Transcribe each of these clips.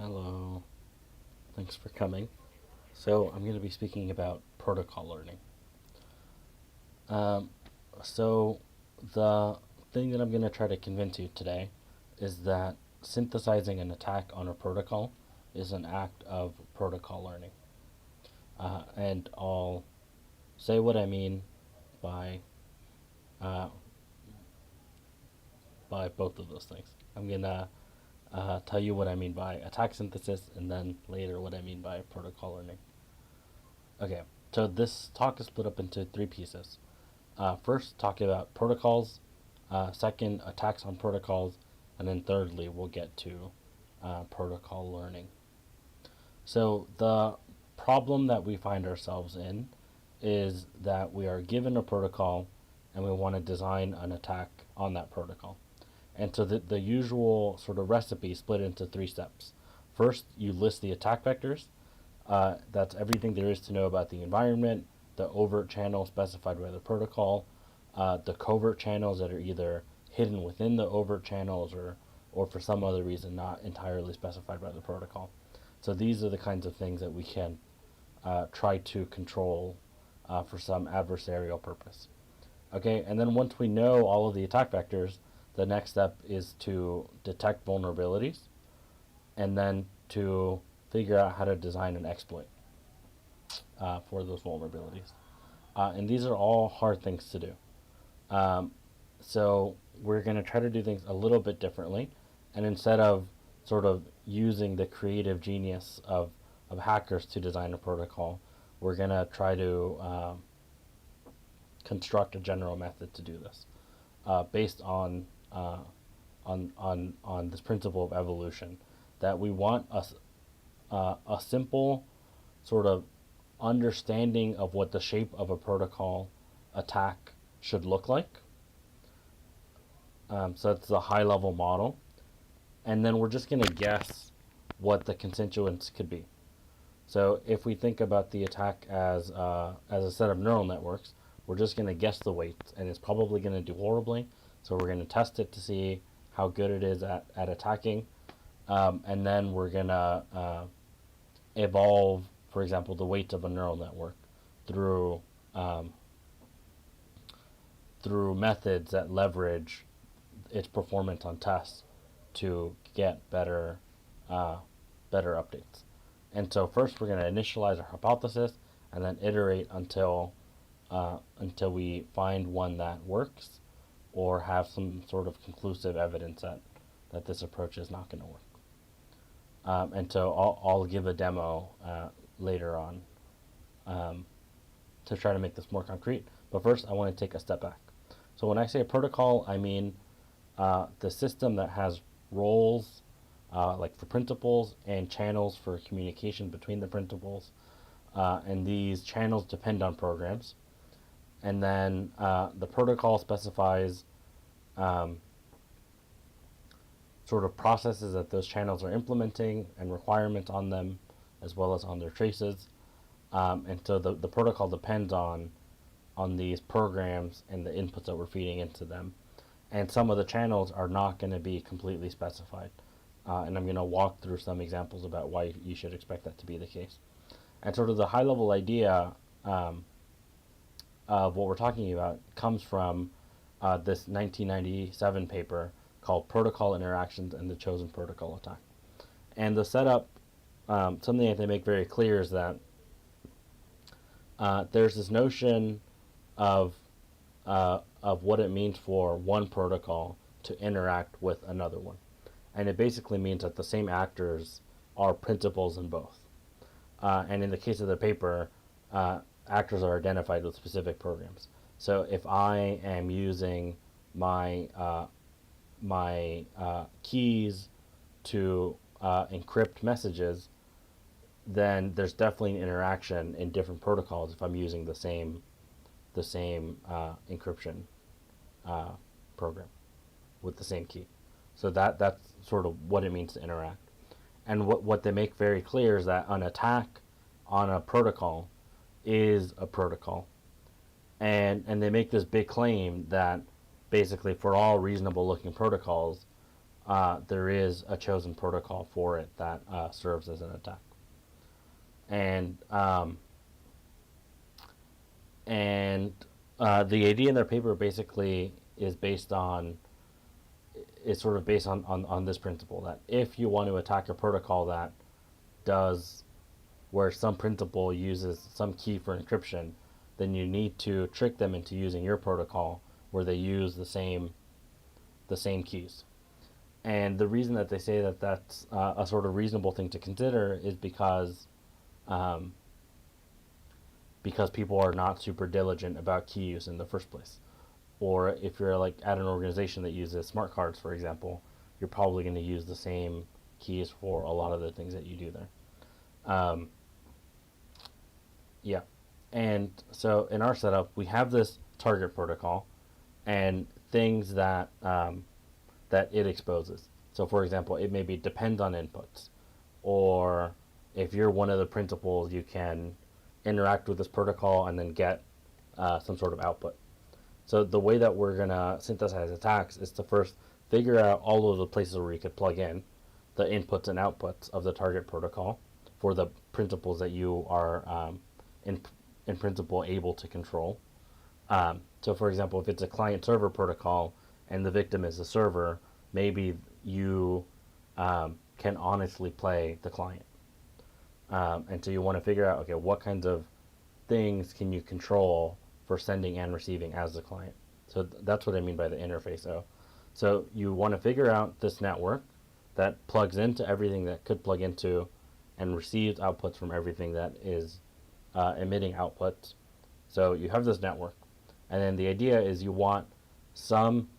Hello, thanks for coming. So, I'm going to be speaking about protocol learning. Um, so, the thing that I'm going to try to convince you today is that synthesizing an attack on a protocol is an act of protocol learning. And I'll say what I mean by uh, by both of those things. I'm going to tell you what I mean by attack synthesis and then later what I mean by protocol learning. Okay, so this talk is split up into three pieces. First, talking about protocols. Second, attacks on protocols. And then thirdly, we'll get to protocol learning. So, the problem that we find ourselves in is that we are given a protocol and we want to design an attack on that protocol. And so, the usual sort of recipe is split into three steps. First, you list the attack vectors. That's everything there is to know about the environment, the overt channel specified by the protocol, the covert channels that are either hidden within the overt channels or for some other reason not entirely specified by the protocol. So these are the kinds of things that we can try to control for some adversarial purpose. Okay, and then once we know all of the attack vectors, the next step is to detect vulnerabilities and then to figure out how to design an exploit for those vulnerabilities. And these are all hard things to do. Um, so we're going to try to do things a little bit differently. And instead of sort of using the creative genius of hackers to design a protocol, we're going to try to construct a general method to do this based on this principle of evolution that we want a simple sort of understanding of what the shape of a protocol attack should look like. So that's the high level model. And then we're just going to guess what the constituents could be. So if we think about the attack as a set of neural networks, we're just going to guess the weights, and it's probably going to do horribly. So we're going to test it to see how good it is at attacking. And then we're going to evolve, for example, the weights of a neural network through um, through methods that leverage its performance on tests to get better updates. And so first we're going to initialize our hypothesis and then iterate until we find one that works or have some sort of conclusive evidence that this approach is not going to work. And so I'll give a demo later on to try to make this more concrete. But first, I want to take a step back. So when I say a protocol, I mean the system that has roles, like for principals, and channels for communication between the principals. And these channels depend on programs. And then the protocol specifies um, sort of processes that those channels are implementing and requirements on them, as well as on their traces. And so the protocol depends on these programs and the inputs that we're feeding into them. And some of the channels are not going to be completely specified. And I'm going to walk through some examples about why you should expect that to be the case. And sort of the high level idea of what we're talking about comes from this 1997 paper called Protocol Interactions and the Chosen Protocol Attack. And the setup, something that they make very clear is that there's this notion of what it means for one protocol to interact with another one. And it basically means that the same actors are principals in both. And in the case of the paper, actors are identified with specific programs. So if I am using my keys to encrypt messages, then there's definitely an interaction in different protocols if I'm using the same encryption program with the same key. So that's sort of what it means to interact. And what they make very clear is that an attack on a protocol is a protocol. And they make this big claim that basically for all reasonable looking protocols, there is a chosen protocol for it that serves as an attack. And and the idea in their paper basically is based on is sort of based on this principle that if you want to attack a protocol that does where some principal uses some key for encryption, then you need to trick them into using your protocol where they use the same keys. And the reason that they say that that's a sort of reasonable thing to consider is um, because people are not super diligent about key use in the first place. Or if you're like at an organization that uses smart cards, for example, you're probably going to use the same keys for a lot of the things that you do there. Yeah. And so in our setup, we have this target protocol and things that it exposes. So for example, it maybe depends on inputs, or if you're one of the principals, you can interact with this protocol and then get some sort of output. So the way that we're gonna synthesize attacks is to first figure out all of the places where you could plug in the inputs and outputs of the target protocol for the principles that you are in in principle able to control. So for example, if it's a client server protocol and the victim is the server, maybe you can honestly play the client. And so you want to figure out, okay, what kinds of things can you control for sending and receiving as the client? So that's what I mean by the interface O. So you want to figure out this network that plugs into everything that could plug into and receives outputs from everything that is emitting outputs. So you have this network. And then the idea is you want some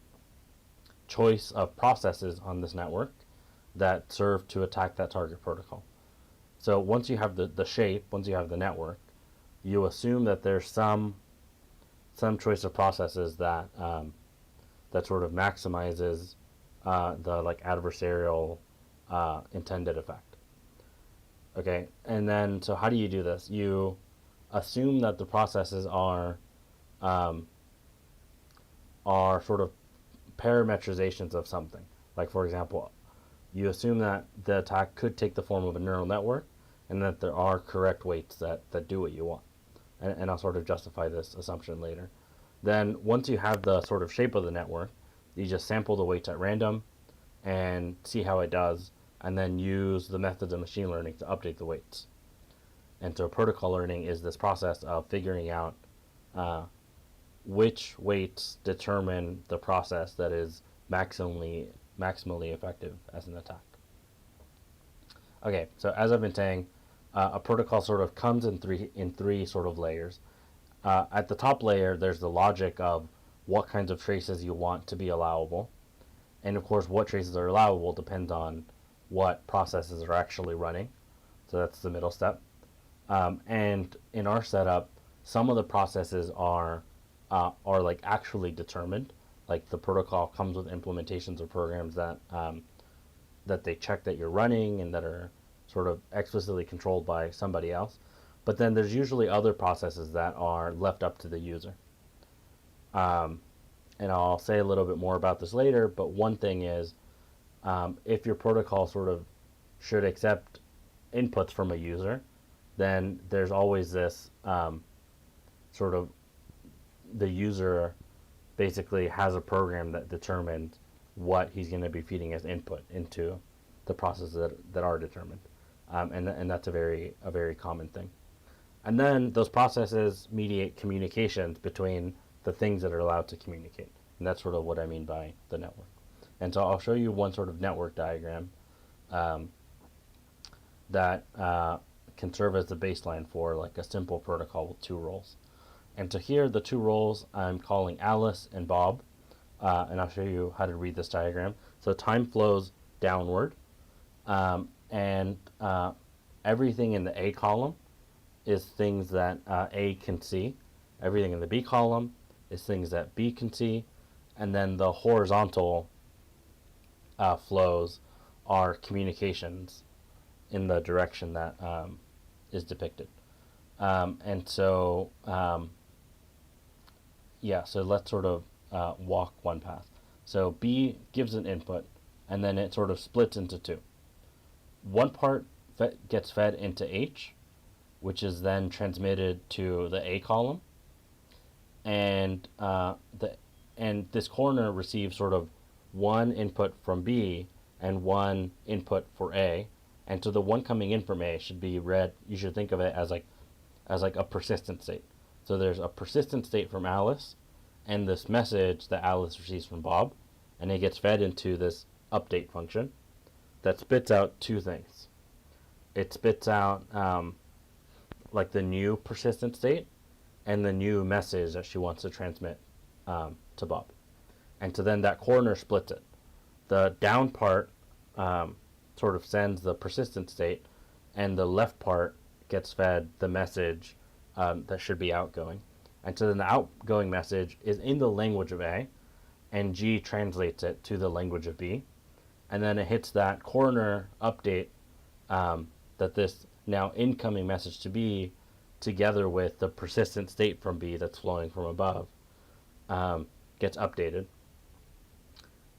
choice of processes on this network that serve to attack that target protocol. So once you have the shape, once you have the network, you assume that there's some choice of processes that that sort of maximizes the like adversarial intended effect. Okay, and then so how do you do this? You assume that the processes um, are sort of parametrizations of something. Like for example, you assume that the attack could take the form of a neural network, and that there are correct weights that do what you want. And I'll sort of justify this assumption later. Then once you have the sort of shape of the network, you just sample the weights at random and see how it does, and then use the methods of machine learning to update the weights. And so protocol learning is this process of figuring out which weights determine the process that is maximally effective as an attack. Okay, so as I've been saying, a protocol sort of comes in three sort of layers. At the top layer, there's the logic of what kinds of traces you want to be allowable, and of course, what traces are allowable depends on what processes are actually running. So that's the middle step. And in our setup, some of the processes are like actually determined. Like the protocol comes with implementations of programs that they check that you're running and that are sort of explicitly controlled by somebody else. But then there's usually other processes that are left up to the user. And I'll say a little bit more about this later, but one thing is if your protocol sort of should accept inputs from a user, then there's always this sort of the user basically has a program that determines what he's going to be feeding as input into the processes that are determined. And that's a very common thing. And then those processes mediate communications between the things that are allowed to communicate. And that's sort of what I mean by the network. And so I'll show you one sort of network diagram that can serve as the baseline for like a simple protocol with two roles. And so here the two roles I'm calling Alice and Bob, and I'll show you how to read this diagram. So time flows downward, and everything in the A column is things that A can see. Everything in the B column is things that B can see, and then the horizontal flows are communications in the direction that is depicted. And so, yeah, so let's sort of walk one path. So B gives an input, and then it sort of splits into two. One part gets fed into H, which is then transmitted to the A column, and this corner receives sort of one input from B and one input for A, and so the one coming in from A should be read. You should think of it as like a persistent state. So there's a persistent state from Alice, and this message that Alice receives from Bob, and it gets fed into this update function that spits out two things. It spits out like the new persistent state and the new message that she wants to transmit to Bob. And so then that corner splits it. The down part sort of sends the persistent state, and the left part gets fed the message that should be outgoing. And so then the outgoing message is in the language of A, and G translates it to the language of B. And then it hits that corner update that this now incoming message to B, together with the persistent state from B that's flowing from above, gets updated.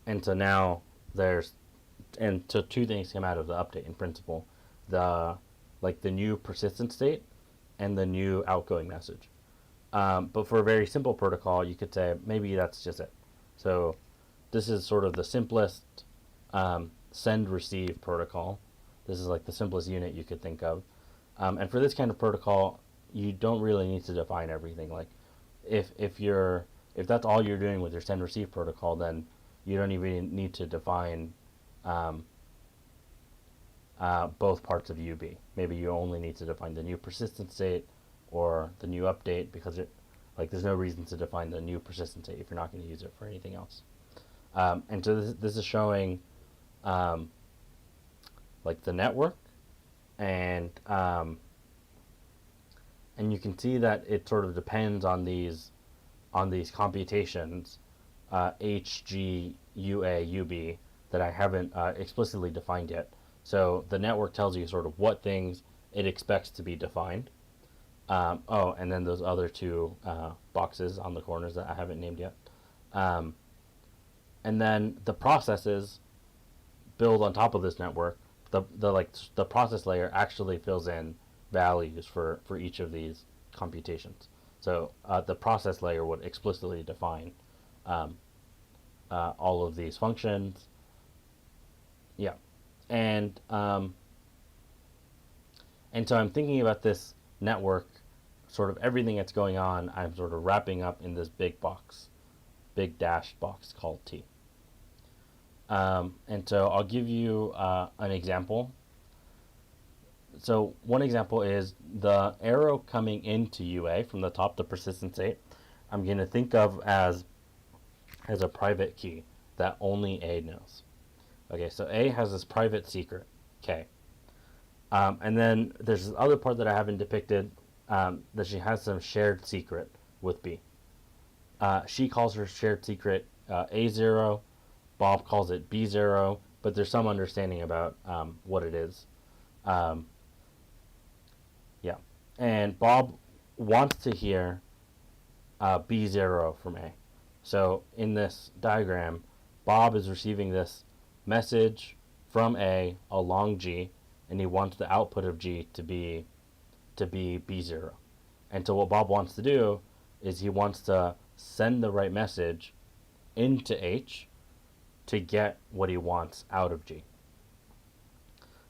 And so now so two things come out of the update in principle: the new persistent state and the new outgoing message. But for a very simple protocol, you could say maybe that's just it. So this is sort of the simplest send-receive protocol. This is like the simplest unit you could think of. And for this kind of protocol, you don't really need to define everything. Like if that's all you're doing with your send-receive protocol, then you don't even need to define both parts of UB. Maybe you only need to define the new persistent state or the new update, because there's no reason to define the new persistent state if you're not going to use it for anything else. And so this is showing like the network, and you can see that it sort of depends on these computations, H, G, UA, UB, that I haven't explicitly defined yet. So the network tells you sort of what things it expects to be defined. And then those other two boxes on the corners that I haven't named yet. And then the processes build on top of this network. The process layer actually fills in values for each of these computations. So the process layer would explicitly define all of these functions. Yeah, and so I'm thinking about this network, sort of everything that's going on, I'm sort of wrapping up in this big dashed box called T. And so I'll give you an example. So one example is the arrow coming into UA from the top, the persistent state, I'm going to think of as a private key that only A knows. Okay, so A has this private secret, K. And then there's this other part that I haven't depicted, that she has some shared secret with B. She calls her shared secret A0, Bob calls it B0, but there's some understanding about what it is. Yeah, and Bob wants to hear B0 from A. So in this diagram, Bob is receiving this message from A along G, and he wants the output of G to be B0. And so what Bob wants to do is he wants to send the right message into H to get what he wants out of G.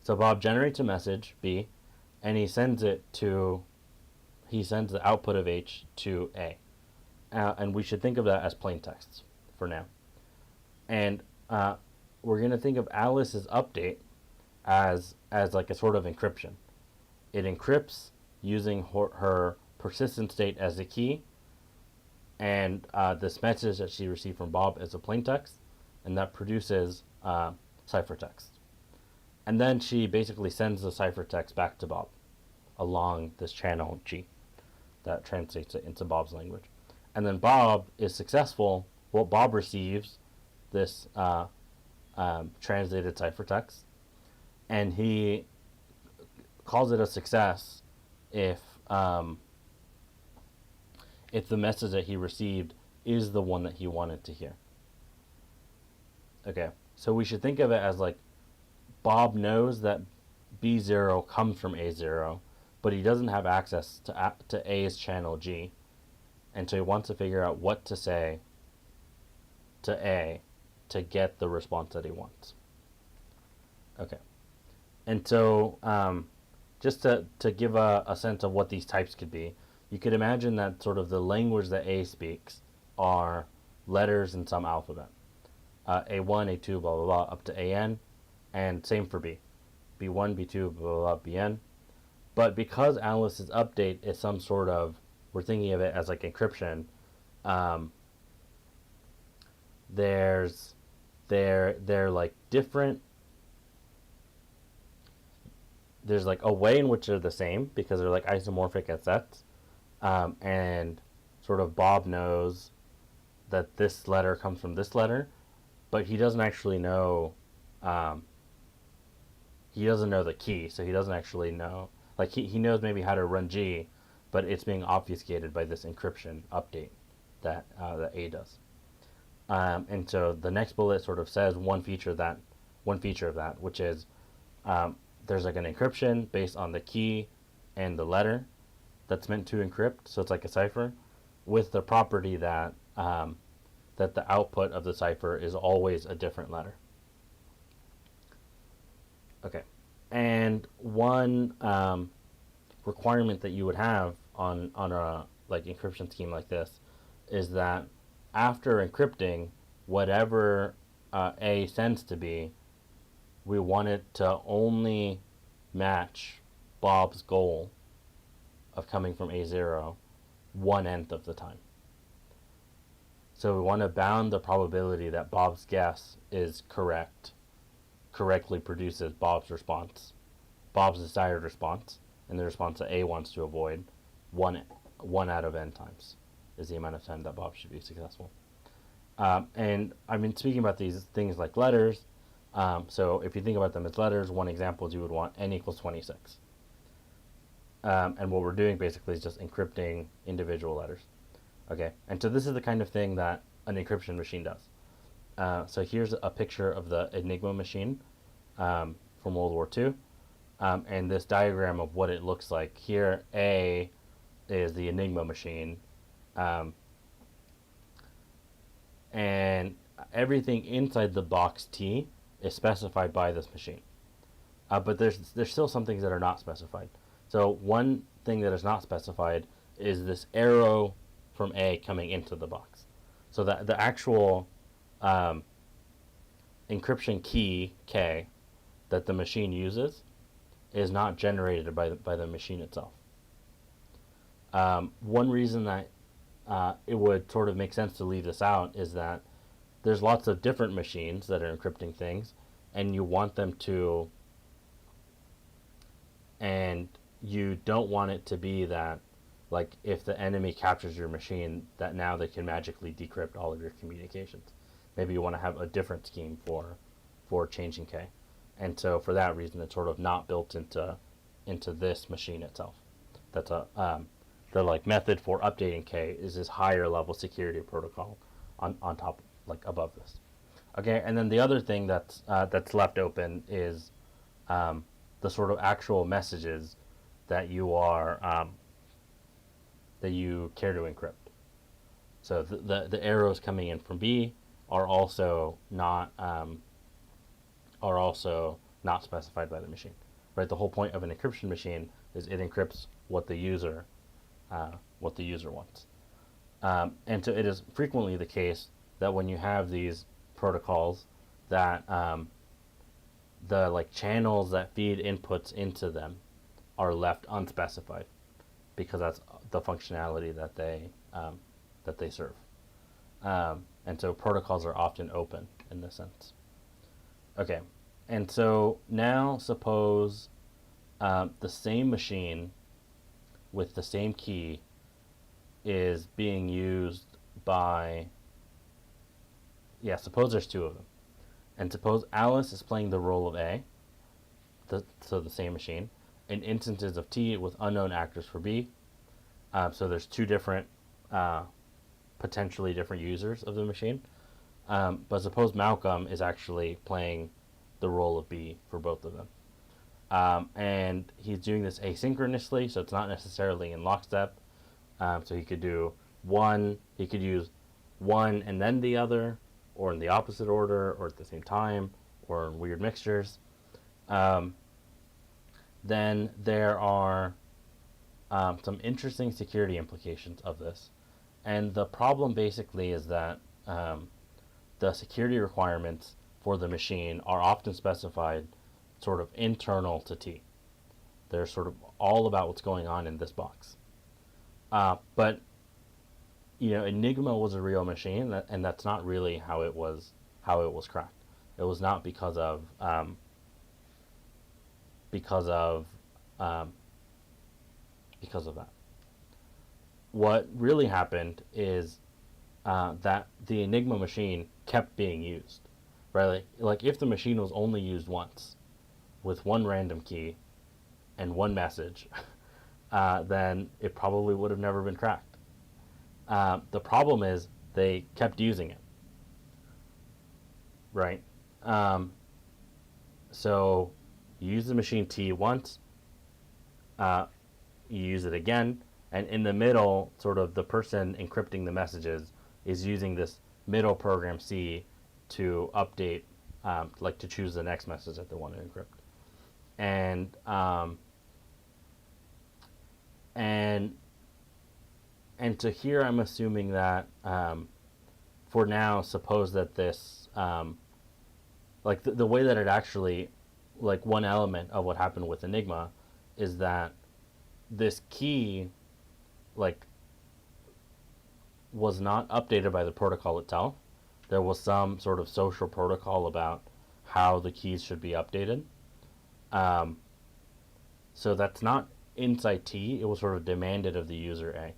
So Bob generates a message, B, and he sends the output of H to A. And we should think of that as plain text for now. And we're going to think of Alice's update as like a sort of encryption. It encrypts using her persistent state as a key, and this message that she received from Bob is a plain text, and that produces ciphertext. And then she basically sends the ciphertext back to Bob along this channel G that translates it into Bob's language. And then Bob is successful. Well, Bob receives this translated ciphertext, and he calls it a success if the message that he received is the one that he wanted to hear. Okay, So we should think of it as like Bob knows that B0 comes from A0, but he doesn't have access to A's channel G. And so he wants to figure out what to say to A to get the response that he wants. Okay. And so just to give a sense of what these types could be, you could imagine that sort of the language that A speaks are letters in some alphabet. A1, A2, blah, blah, blah, up to AN, and same for B. B1, B2, blah, blah, blah, BN. But because Alice's update is some sort of, we're thinking of it as like encryption, they're like different. There's like a way in which they're the same because they're like isomorphic at sets, and sort of Bob knows that this letter comes from this letter, but he doesn't actually know. He doesn't know the key, so he doesn't actually know. Like he knows maybe how to run G, but it's being obfuscated by this encryption update that A does. And so the next bullet sort of says one feature of that, which is there's like an encryption based on the key and the letter that's meant to encrypt. So it's like a cipher with the property that that the output of the cipher is always a different letter. Okay, and one requirement that you would have on a like encryption scheme like this is that after encrypting whatever A sends to B, we want it to only match Bob's goal of coming from A0 1/nth of the time. So we want to bound the probability that Bob's guess is correctly produces Bob's response, Bob's desired response, and the response that A wants to avoid, one out of n times is the amount of time that Bob should be successful. And I've been speaking about these things like letters. So if you think about them as letters, one example is you would want n equals 26. And what we're doing basically is just encrypting individual letters. Okay, and so this is the kind of thing that an encryption machine does. So here's a picture of the Enigma machine from World War II, and this diagram of what it looks like. Here, A is the Enigma machine, and everything inside the box T is specified by this machine. But there's still some things that are not specified. So one thing that is not specified is this arrow from A coming into the box. So that the actual encryption key K that the machine uses is not generated by the machine itself. One reason that it would sort of make sense to leave this out is that there's lots of different machines that are encrypting things, and you want them to, and you don't want it to be that, like, if the enemy captures your machine, that now they can magically decrypt all of your communications. Maybe you want to have a different scheme for changing K. And so for that reason, it's sort of not built into this machine itself. That's the like method for updating K is this higher level security protocol on top, like above this. Okay, and then the other thing that's left open is the sort of actual messages that you are that you care to encrypt. So the arrows coming in from B are also not specified by the machine. Right. The whole point of an encryption machine is it encrypts what the user wants. And so it is frequently the case that when you have these protocols that the like channels that feed inputs into them are left unspecified because that's the functionality that they serve. And so protocols are often open in this sense. Okay, and so now suppose the same machine with the same key is being used by, suppose there's two of them. And suppose Alice is playing the role of A, so the same machine, in instances of T with unknown actors for B. So there's two different, potentially different users of the machine. But suppose Malcolm is actually playing the role of B for both of them. And he's doing this asynchronously, so it's not necessarily in lockstep. So he could do one, he could use one and then the other, or in the opposite order, or at the same time, or in weird mixtures. Um, then there are some interesting security implications of this. And the problem basically is that the security requirements for the machine are often specified sort of internal to T. They're sort of all about what's going on in this box. But Enigma was a real machine, and that's not really how it was cracked. It was not because of um, because of that. What really happened is that the Enigma machine kept being used, right? Like if the machine was only used once with one random key and one message, then it probably would have never been cracked. The problem is they kept using it, right? Um, so you use the machine T once, uh, you use it again, and in the middle, sort of the person encrypting the messages is using this middle program C to update, like to choose the next message that they want to encrypt. And and and to here, I'm assuming that for now, suppose that this like the way that it actually, like one element of what happened with Enigma is that this key like was not updated by the protocol itself. There was some sort of social protocol about how the keys should be updated. Um, so that's not inside T. It was sort of demanded of the user A,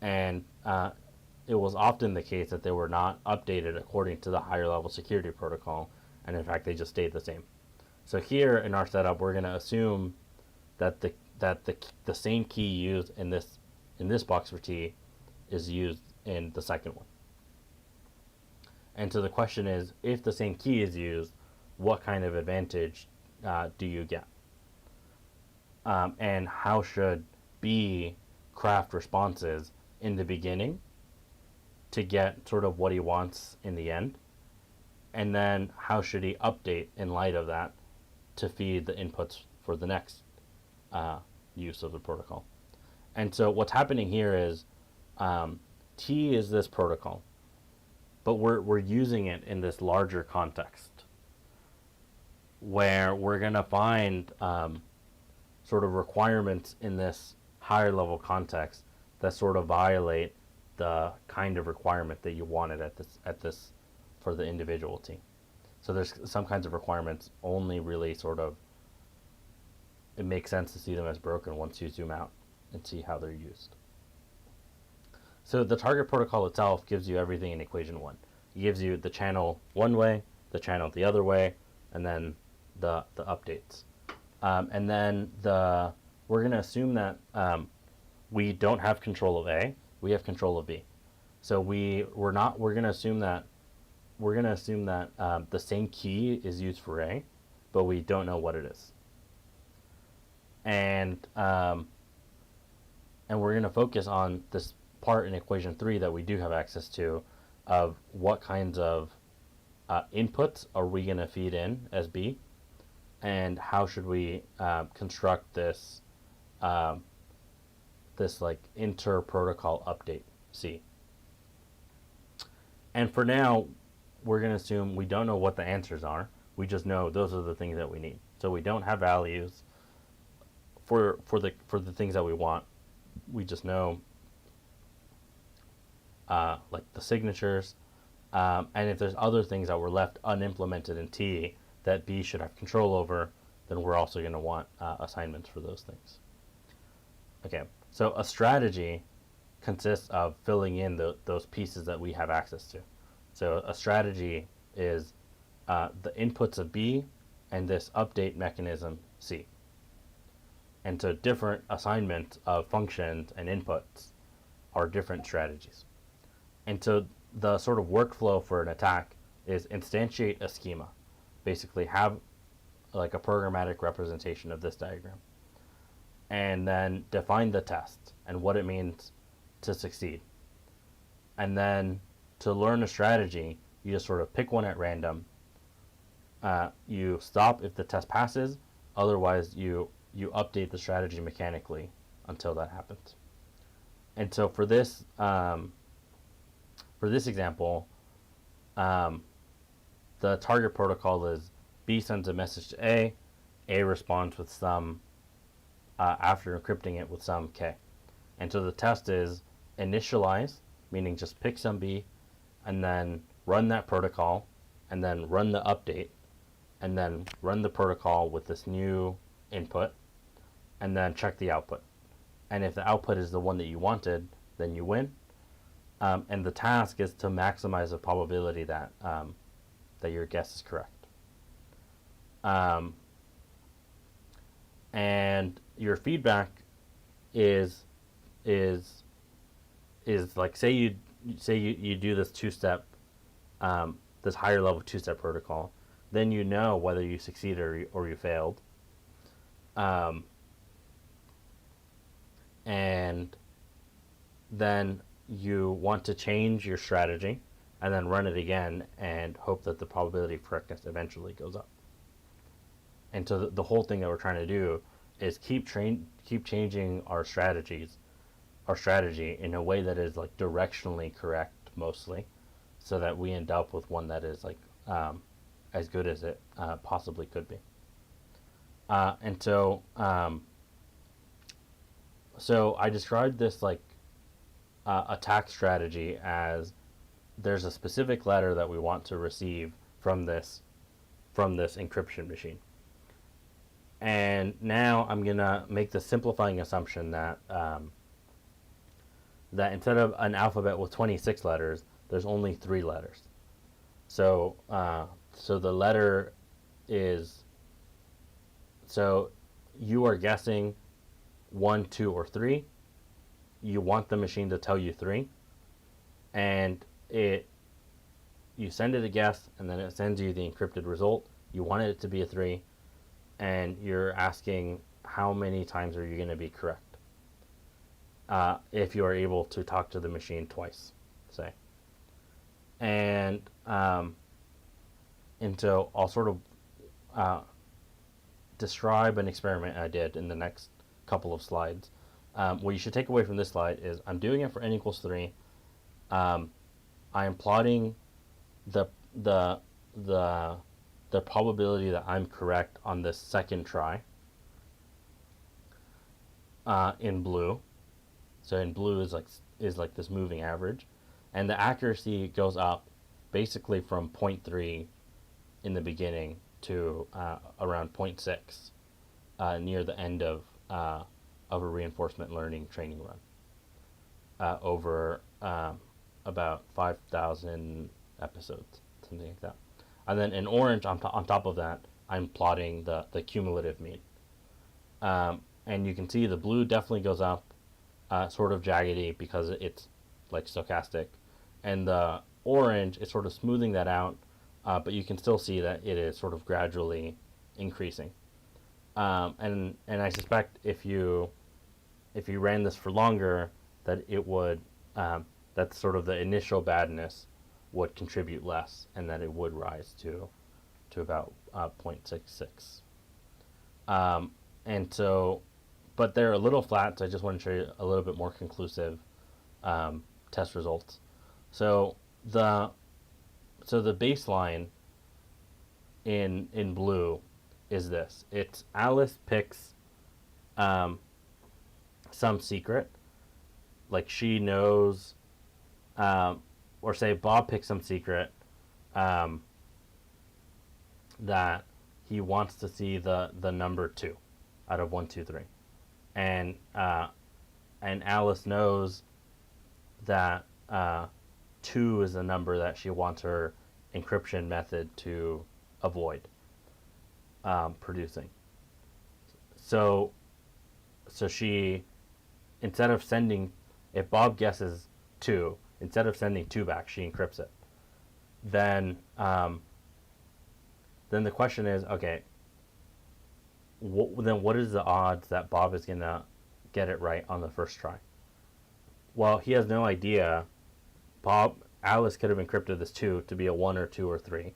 and it was often the case that they were not updated according to the higher level security protocol, and in fact they just stayed the same. So here in our setup, we're going to assume that the same key used in this box for T is used in the second one. And so the question is, if the same key is used, what kind of advantage do you get? And how should B craft responses in the beginning to get sort of what he wants in the end? And then how should he update in light of that to feed the inputs for the next use of the protocol? And so what's happening here is T is this protocol, but we're using it in this larger context where we're going to find sort of requirements in this higher level context that sort of violate the kind of requirement that you wanted at this for the individual T. So there's some kinds of requirements only really sort of, it makes sense to see them as broken once you zoom out and see how they're used. So the target protocol itself gives you everything in equation 1. It gives you the channel one way, the channel the other way, and then the updates. And then we're going to assume that we don't have control of A, we have control of B. So we're going to assume that the same key is used for A, but we don't know what it is. And we're going to focus on this part in equation 3 that we do have access to, of what kinds of inputs are we going to feed in as B, and how should we construct this this like inter-protocol update C. And for now, we're going to assume we don't know what the answers are. We just know those are the things that we need. So we don't have values for the things that we want. We just know like the signatures, and if there's other things that were left unimplemented in T that B should have control over, then we're also going to want assignments for those things. Okay, so a strategy consists of filling in those pieces that we have access to. So a strategy is the inputs of B and this update mechanism C. And so different assignments of functions and inputs are different strategies. And so the sort of workflow for an attack is instantiate a schema, basically have like a programmatic representation of this diagram, and then define the test and what it means to succeed. And then to learn a strategy, you just sort of pick one at random. You stop if the test passes. Otherwise, you update the strategy mechanically until that happens. And so for this example, the target protocol is B sends a message to A responds with some after encrypting it with some K. And so the test is initialize, meaning just pick some B, and then run that protocol, and then run the update, and then run the protocol with this new input, and then check the output. And if the output is the one that you wanted, then you win. And the task is to maximize the probability that that your guess is correct. And your feedback is like, say you do this two-step, this higher level two-step protocol, then you know whether you succeeded or you failed. And then you want to change your strategy and then run it again and hope that the probability of correctness eventually goes up. And so the whole thing that we're trying to do is keep changing our strategy in a way that is like directionally correct mostly, so that we end up with one that is like as good as it possibly could be. And so I described this like attack strategy as there's a specific letter that we want to receive from this encryption machine. And now I'm gonna make the simplifying assumption that that instead of an alphabet with 26 letters, there's only 3 letters. So the letter is, so you are guessing 1, 2, or 3. You want the machine to tell you 3, and you send it a guess, and then it sends you the encrypted result. You wanted it to be a 3, and you're asking how many times are you going to be correct if you are able to talk to the machine twice, say. And so I'll sort of describe an experiment I did in the next couple of slides. What you should take away from this slide is I'm doing it for n equals 3. I am plotting the probability that I'm correct on this second try in blue. So in blue is like this moving average, and the accuracy goes up basically from 0.3 in the beginning to around 0.6 near the end of a reinforcement learning training run over about 5,000 episodes, something like that. And then in orange, on top of that, I'm plotting the cumulative mean. And you can see the blue definitely goes up, sort of jaggedy because it's like stochastic. And the orange is sort of smoothing that out, but you can still see that it is sort of gradually increasing. And I suspect if you ran this for longer, that it would, that's sort of the initial badness would contribute less, and that it would rise to about 0.66. And so, but they're a little flat, so I just want to show you a little bit more conclusive test results. So the baseline in blue is this. It's Alice picks some secret, like she knows, or say Bob picks some secret that he wants to see the number 2 out of 1, 2, 3, and Alice knows that 2 is the number that she wants her encryption method to avoid producing. So she, instead of sending, if Bob guesses 2, instead of sending 2 back, she encrypts it. Then the question is, okay, then what is the odds that Bob is going to get it right on the first try? Well, he has no idea. Alice could have encrypted this 2 to be a 1 or 2 or 3.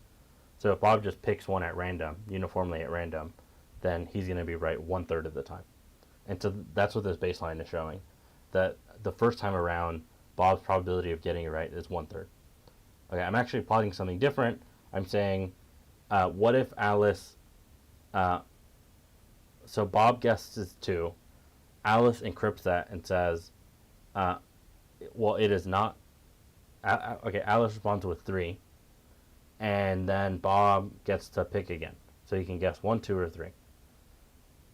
So if Bob just picks one at random, uniformly at random, then he's going to be right 1/3 of the time. And so that's what this baseline is showing. That the first time around, Bob's probability of getting it right is 1/3. Okay, I'm actually plotting something different. I'm saying, what if Alice, so Bob guesses 2, Alice encrypts that and says, well, it is not, okay, Alice responds with 3, and then Bob gets to pick again. So he can guess 1, 2, or 3.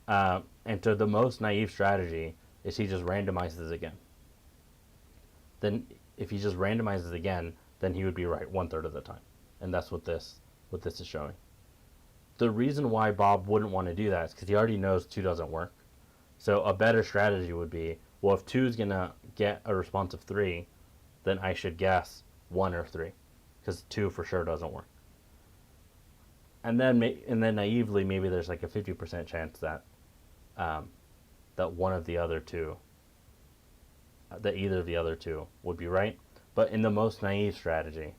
And so the most naive strategy is he just randomizes again. Then if he just randomizes again, then he would be right 1/3 of the time. And that's what this is showing. The reason why Bob wouldn't want to do that is because he already knows 2 doesn't work. So a better strategy would be, well, if 2 is going to get a response of 3, then I should guess 1 or 3, because 2 for sure doesn't work. And then naively, maybe there's like a 50% chance that that one of the other two, that either of the other 2 would be right. But in the most naive strategy,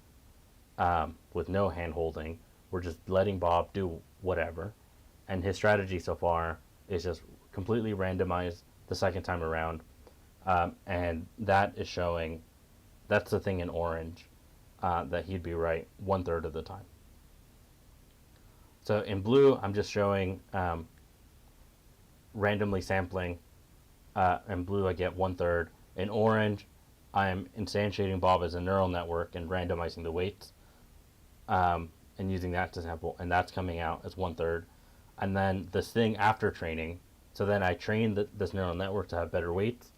with no hand holding, we're just letting Bob do whatever. And his strategy so far is just completely randomized the second time around. And that is showing, that's the thing in orange, that he'd be right 1/3 of the time. So in blue, I'm just showing randomly sampling. In blue, I get 1/3. In orange, I'm instantiating Bob as a neural network and randomizing the weights, and using that to sample, and that's coming out as 1/3. And then this thing after training, so then I train this neural network to have better weights,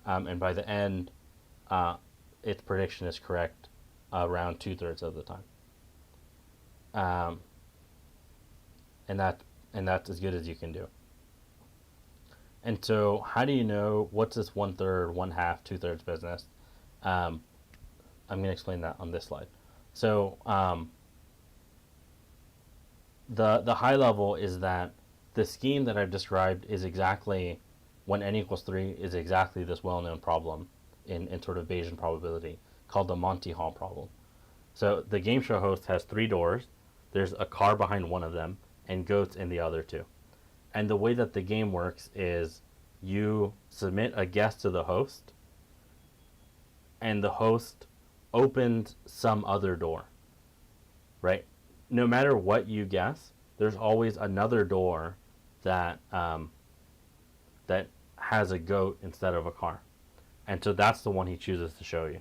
and by the end, its prediction is correct around 2/3 of the time. And that's as good as you can do. And so, how do you know what's this 1/3, 1/2, 2/3 business? I'm going to explain that on this slide. So, the high level is that the scheme that I've described is exactly, when n equals 3, is exactly this well-known problem in sort of Bayesian probability called the Monty Hall problem. So the game show host has 3 doors. There's a car behind one of them and goats in the other 2. And the way that the game works is you submit a guess to the host, and the host opens some other door, right? No matter what you guess, there's always another door that that has a goat instead of a car. And so that's the one he chooses to show you.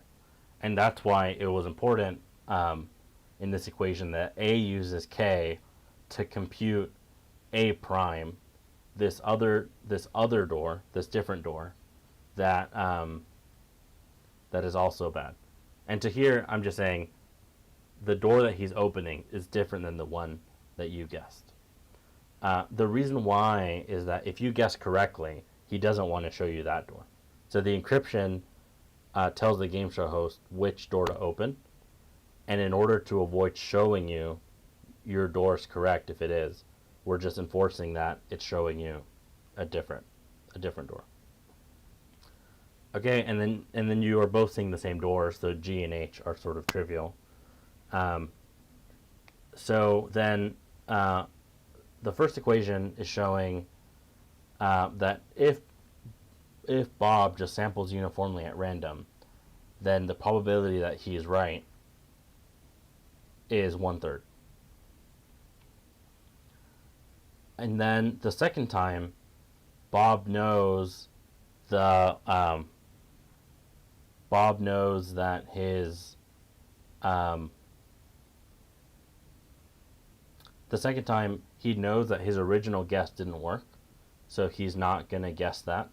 And that's why it was important in this equation that A uses K to compute A prime, this other door, this different door, that that is also bad. And to here, I'm just saying the door that he's opening is different than the one that you guessed. The reason why is that if you guess correctly, he doesn't want to show you that door. So the encryption tells the game show host which door to open, and in order to avoid showing you your door is correct if it is, we're just enforcing that it's showing you a different door. Okay, and then you are both seeing the same door, so G and H are sort of trivial. So then the first equation is showing that if Bob just samples uniformly at random, then the probability that he is right is 1/3. And then the second time, Bob knows that his the second time he knows that his original guess didn't work, so he's not gonna guess that.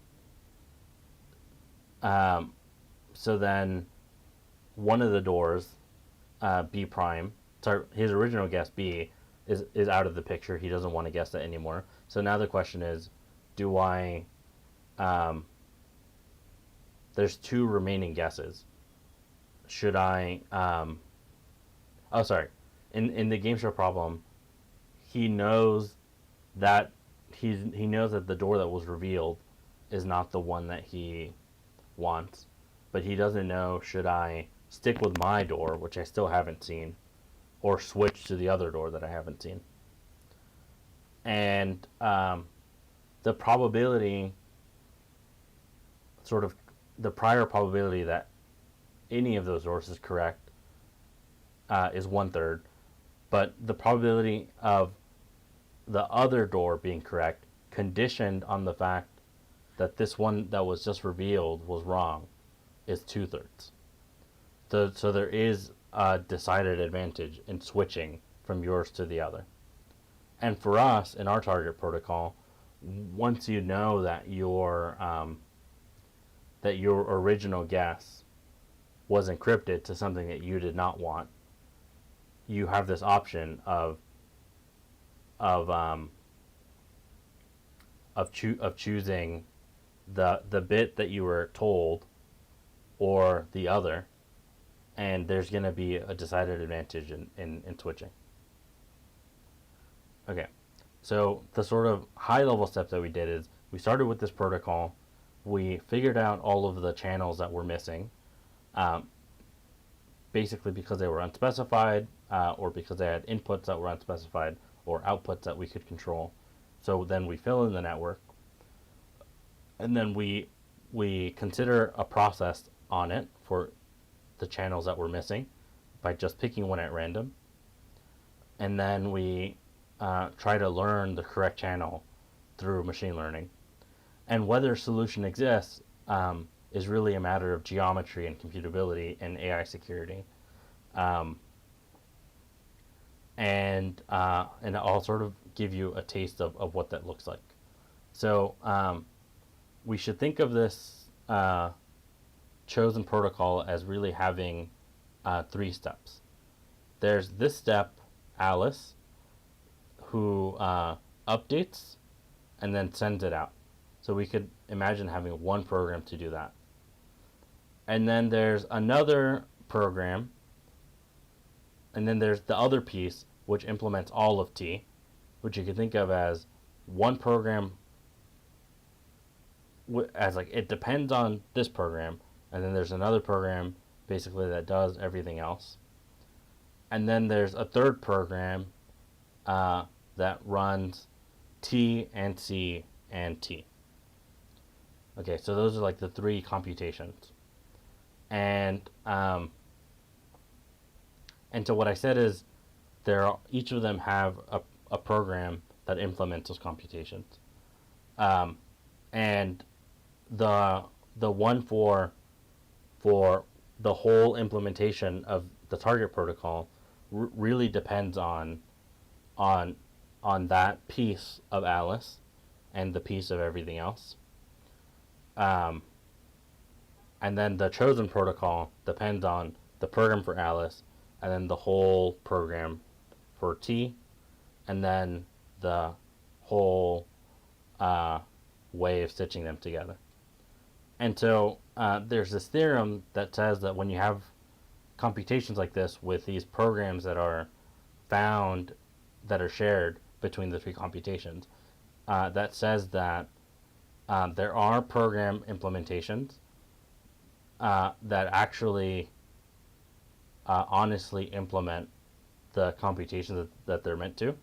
So then one of the doors, B prime, sorry, his original guess B is out of the picture. He doesn't want to guess that anymore. So now the question is, do I there's 2 remaining guesses. should I oh sorry, in the game show problem, he knows that he knows that the door that was revealed is not the one that he wants, but he doesn't know, should I stick with my door, which I still haven't seen, or switch to the other door that I haven't seen. And the probability, sort of the prior probability that any of those doors is correct, is 1/3, but the probability of the other door being correct, conditioned on the fact that this one that was just revealed was wrong, is 2/3. So there is a decided advantage in switching from yours to the other. And for us in our target protocol, once you know that your original guess was encrypted to something that you did not want, you have this option of choosing the bit that you were told or the other, and there's going to be a decided advantage in switching. Okay, so the sort of high level steps that we did is we started with this protocol, we figured out all of the channels that were missing, basically because they were unspecified, or because they had inputs that were unspecified, or outputs that we could control. So then we fill in the network, and then we consider a process on it for the channels that we're missing by just picking one at random, and then we try to learn the correct channel through machine learning. And whether a solution exists is really a matter of geometry and computability and AI security. And I'll sort of give you a taste of what that looks like. So we should think of this chosen protocol as really having 3 steps. There's this step, Alice, who updates and then sends it out. So we could imagine having one program to do that. And then there's another program, and then there's the other piece which implements all of T, which you could think of as one program as like it depends on this program, and then there's another program basically that does everything else. And then there's a third program that runs T and C and T. Okay, so those are like the 3 computations. And so what I said is each of them have a program that implements those computations. And the one for the whole implementation of the target protocol really depends on that piece of Alice and the piece of everything else. And then the chosen protocol depends on the program for Alice, and then the whole program for T, and then the whole way of stitching them together. And so there's this theorem that says that when you have computations like this with these programs that are found, that are shared between the 3 computations, that says that there are program implementations that actually honestly implement the computations that they're meant to.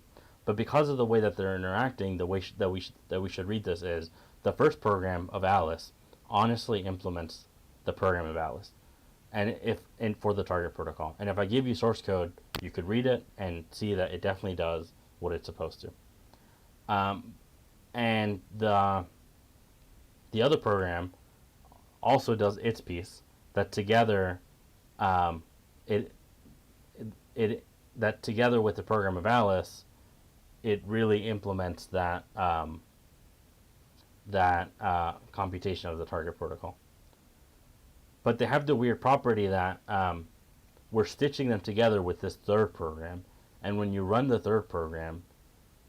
But because of the way that they're interacting, the way that we should read this is the first program of Alice honestly implements the program of Alice, and for the target protocol. And if I give you source code, you could read it and see that it definitely does what it's supposed to. And the other program also does its piece. That together, that together with the program of Alice, it really implements that computation of the target protocol. But they have the weird property that we're stitching them together with this third program, and when you run the third program,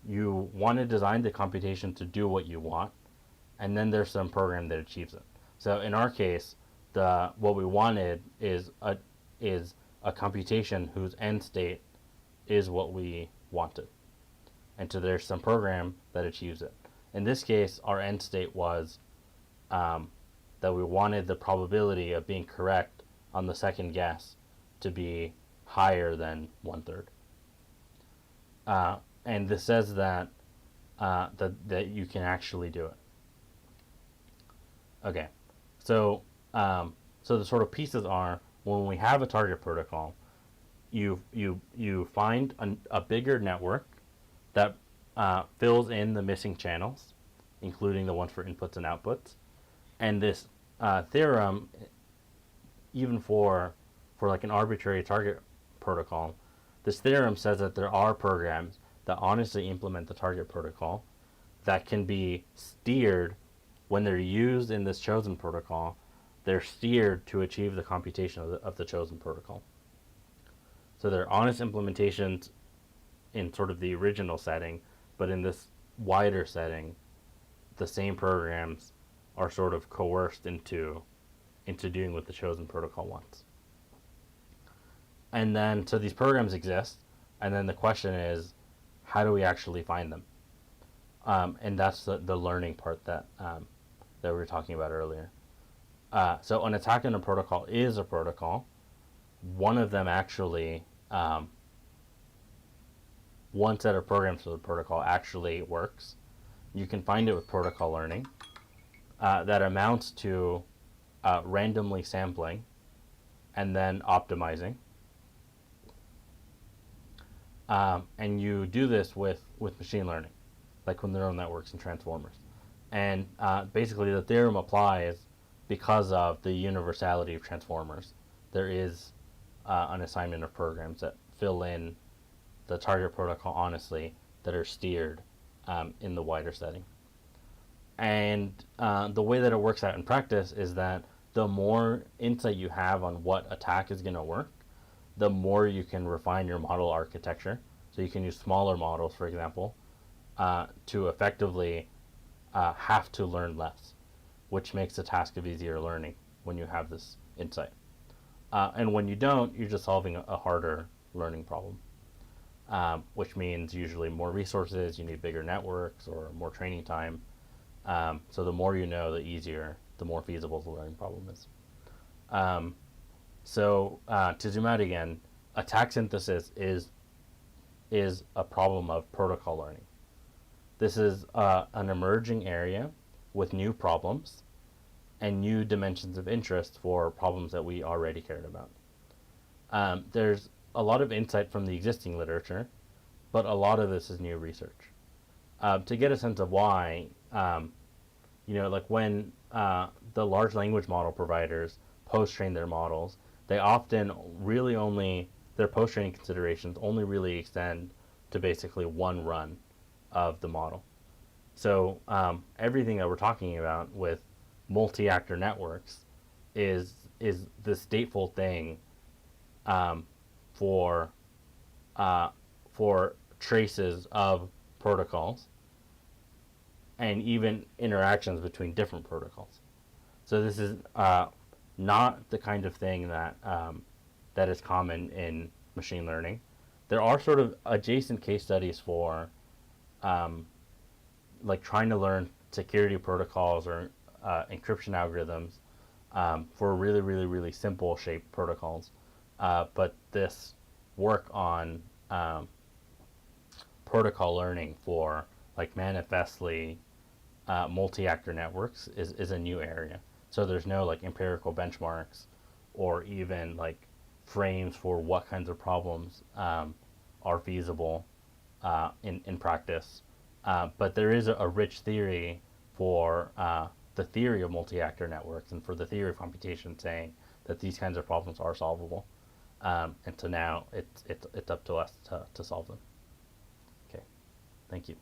you want to design the computation to do what you want, and then there's some program that achieves it. So in our case, what we wanted is is a computation whose end state is what we wanted. And so there's some program that achieves it. In this case, our end state was that we wanted the probability of being correct on the second guess to be higher than 1/3. And this says that that you can actually do it. Okay, so so the sort of pieces are, when we have a target protocol, you find a bigger network that fills in the missing channels, including the ones for inputs and outputs, and this theorem, even for like an arbitrary target protocol, this theorem says that there are programs that honestly implement the target protocol that can be steered when they're used in this chosen protocol. They're steered to achieve the computation of the chosen protocol. So they're honest implementations in sort of the original setting, but in this wider setting, the same programs are sort of coerced into doing what the chosen protocol wants. And then, so these programs exist, and then the question is, how do we actually find them? And that's the learning part that we were talking about earlier. So an attack on a protocol is a protocol. One of them actually, one set of programs for the protocol actually works. You can find it with protocol learning. That amounts to randomly sampling and then optimizing. And you do this with machine learning, like with neural networks and transformers. And basically the theorem applies because of the universality of transformers. There is an assignment of programs that fill in the target protocol honestly, that are steered in the wider setting. And the way that it works out in practice is that the more insight you have on what attack is going to work, the more you can refine your model architecture. So you can use smaller models, for example, to effectively have to learn less, which makes the task of easier learning when you have this insight. And when you don't, you're just solving a harder learning problem, which means usually more resources, you need bigger networks or more training time. So the more you know, the easier, the more feasible the learning problem is. So to zoom out again, attack synthesis is a problem of protocol learning. This is an emerging area with new problems and new dimensions of interest for problems that we already cared about. There's a lot of insight from the existing literature, but a lot of this is new research. To get a sense of why, like when the large language model providers post-train their models, they often really only, their post-training considerations only really extend to basically one run of the model. So everything that we're talking about with multi-actor networks is the stateful thing for traces of protocols and even interactions between different protocols. So this is not the kind of thing that that is common in machine learning. There are sort of adjacent case studies for like trying to learn security protocols or encryption algorithms for really, really, really simple shaped protocols. But this work on protocol learning for like manifestly multi-actor networks is a new area. So there's no like empirical benchmarks or even like frames for what kinds of problems are feasible in practice. But there is a rich theory for the theory of multi-actor networks and for the theory of computation saying that these kinds of problems are solvable. And so now it's up to us to solve them. Okay, thank you.